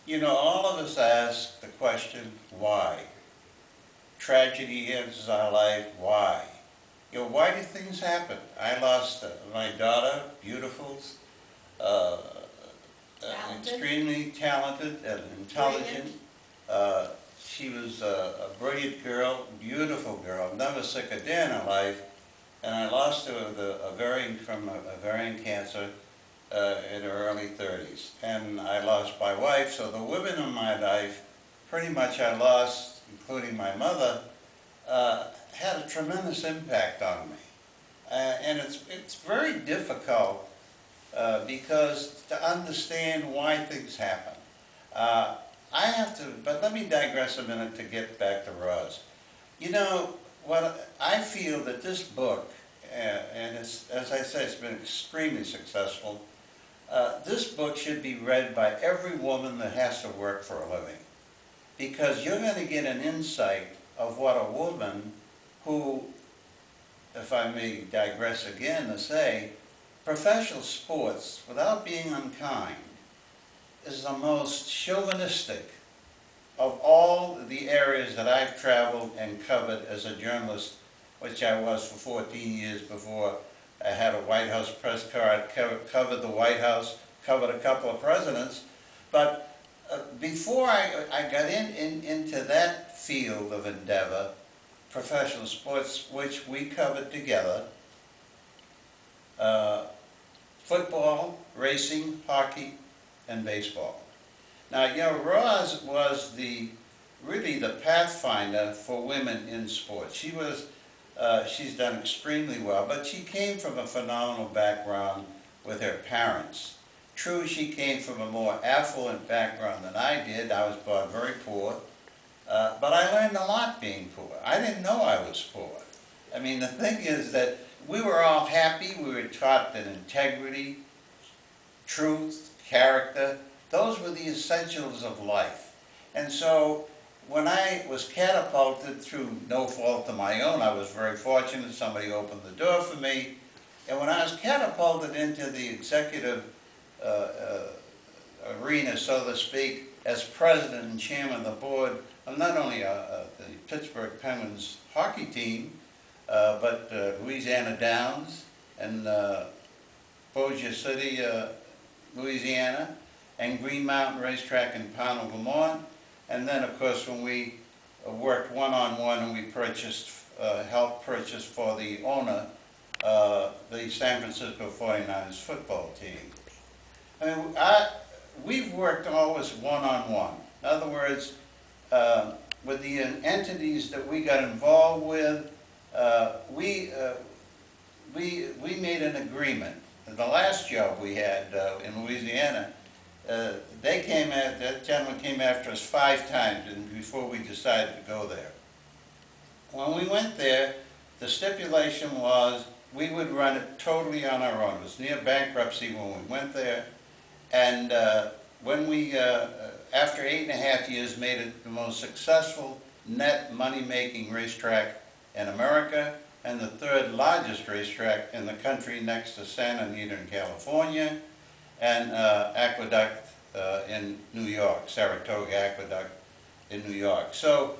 You know, all of us ask the question, why? Tragedy enters our life, why? You know, why do things happen? I lost my daughter, beautiful, uh, Talented. extremely talented and intelligent. Brilliant. Uh, she was a brilliant girl, beautiful girl, never sick a day in her life. And I lost her with from a ovarian cancer in her early 30s. And I lost my wife, so the women in my life, pretty much I lost, including my mother, had a tremendous impact on me. And it's very difficult because to understand why things happen. Uh, I have to, but let me digress a minute to get back to Roz. You know, what I feel that this book, and it's, as I say, it's been extremely successful. This book should be read by every woman that has to work for a living, because you're going to get an insight of what a woman who, if I may digress again to say, professional sports, without being unkind, is the most chauvinistic of all the areas that I've traveled and covered as a journalist, which I was for 14 years before I had a White House press card, covered the White House, covered a couple of presidents. But before I got into that field of endeavor, professional sports, which we covered together, uh, football, racing, hockey, and baseball. Now, you know, Roz was really the pathfinder for women in sports. She's done extremely well, but she came from a phenomenal background with her parents. True, she came from a more affluent background than I did. I was born very poor, but I learned a lot being poor. I didn't know I was poor. I mean, the thing is that we were all happy. We were taught that integrity, truth, character, those were the essentials of life. And so when I was catapulted through no fault of my own, I was very fortunate, somebody opened the door for me, and when I was catapulted into the executive uh, uh, arena, so to speak, as president and chairman of the board of not only the Pittsburgh Penguins hockey team, but Louisiana Downs and Bossier City, Louisiana, and Green Mountain Racetrack in Pownell, Vermont. And then, of course, when we worked one-on-one and we helped purchase for the owner the San Francisco 49ers football team. I mean, we've worked always one-on-one. In other words, with the entities that we got involved with, we made an agreement. The last job we had in Louisiana, that gentleman came after us 5 times before we decided to go there. When we went there, the stipulation was we would run it totally on our own. It was near bankruptcy when we went there. And when we, after 8.5 years, made it the most successful net money-making racetrack in America, and the 3rd largest racetrack in the country next to Santa Anita in California, and Aqueduct in New York, Saratoga Aqueduct in New York. So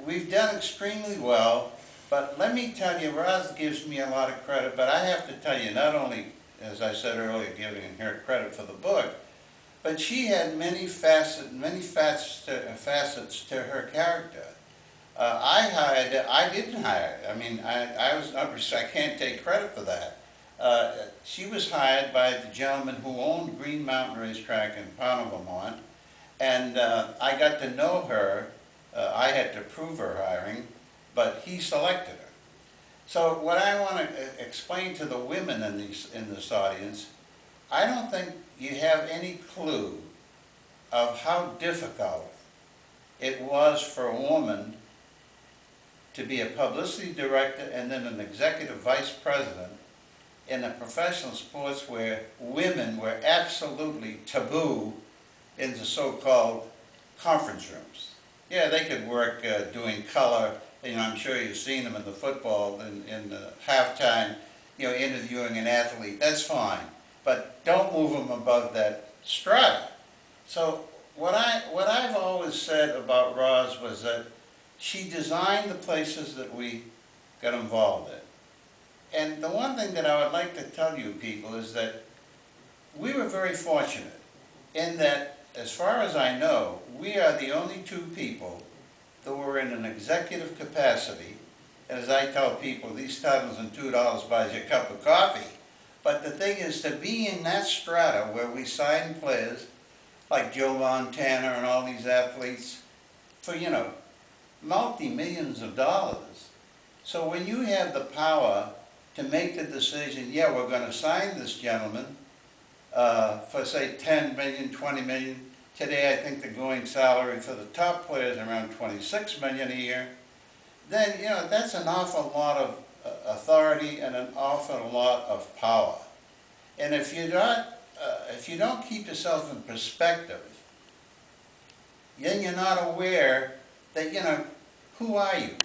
we've done extremely well, but let me tell you, Roz gives me a lot of credit, but I have to tell you, not only, as I said earlier, giving her credit for the book, but she had many facets to her character. I didn't hire. I mean, I can't take credit for that. She was hired by the gentleman who owned Green Mountain Racetrack in Pownell, Vermont, and I got to know her. I had to prove her hiring, but he selected her. So what I want to explain to the women in this audience, I don't think you have any clue of how difficult it was for a woman to be a publicity director and then an executive vice president in a professional sports where women were absolutely taboo in the so-called conference rooms. Yeah, they could work doing color. You know, I'm sure you've seen them in the football in the halftime, you know, interviewing an athlete. That's fine, but don't move them above that strata. So what I've always said about Roz was that she designed the places that we got involved in. And the one thing that I would like to tell you people is that we were very fortunate in that, as far as I know, we are the only two people that were in an executive capacity. And as I tell people, these titles and $2 buys you a cup of coffee. But the thing is, to be in that strata where we sign players like Joe Montana and all these athletes for, multi-millions of dollars. So when you have the power to make the decision, yeah, we're going to sign this gentleman for, say, 10 million, 20 million. Today, I think the going salary for the top players is around 26 million a year. Then, that's an awful lot of authority and an awful lot of power. And if you don't keep yourself in perspective, then you're not aware that, who are you?